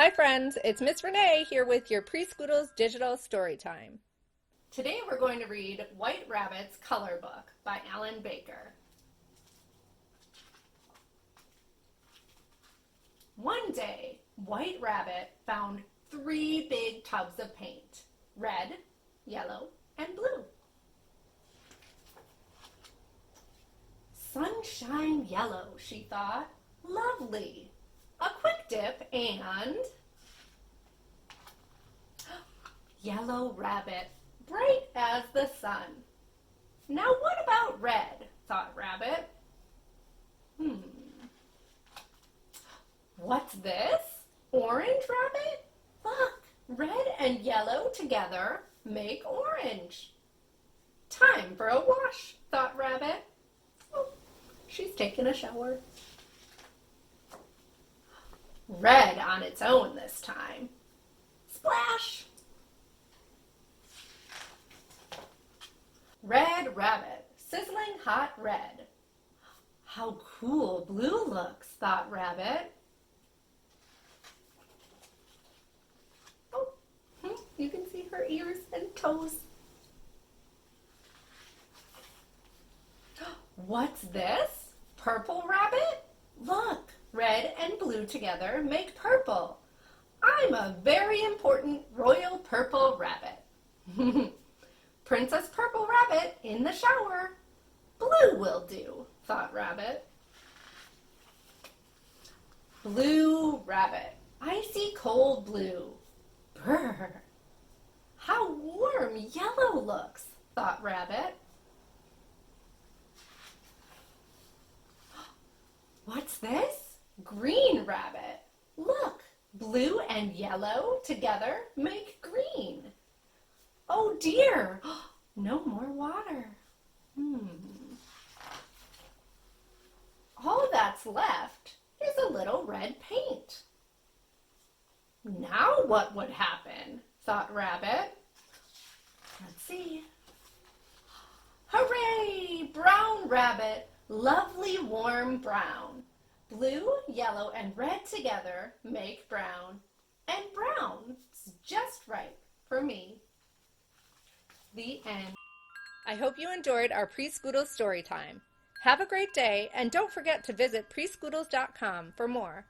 Hi friends, it's Miss Renee here with your Preschoodles Digital Storytime. Today we're going to read White Rabbit's Color Book by Alan Baker. One day, White Rabbit found 3 big tubs of paint, red, yellow, and blue. Sunshine yellow, she thought. Lovely. A quick dip and yellow rabbit, bright as the sun. Now what about red, thought Rabbit. What's this? Orange rabbit? Look, red and yellow together make orange. Time for a wash, thought Rabbit. Oh, she's taking a shower. Red on its own this time. Splash! Red rabbit, sizzling hot red. How cool blue looks, thought Rabbit. Oh, you can see her ears and toes. What's this? Purple rabbit? Look, red and blue together make purple. I'm a very important royal purple rabbit. Princess Purple Rabbit in the shower. Blue will do, thought Rabbit. Blue rabbit, icy cold blue. Brr. How warm yellow looks, thought Rabbit. What's this? Green rabbit. Look, blue and yellow together make green. Oh dear, no more water. All that's left is a little red paint. Now what would happen, thought Rabbit. Let's see. Hooray, brown rabbit, lovely warm brown. Blue, yellow, and red together make brown, and brown's just right for me. The end. I hope you enjoyed our Preschoodles story time. Have a great day, and don't forget to visit preschoodles.com for more.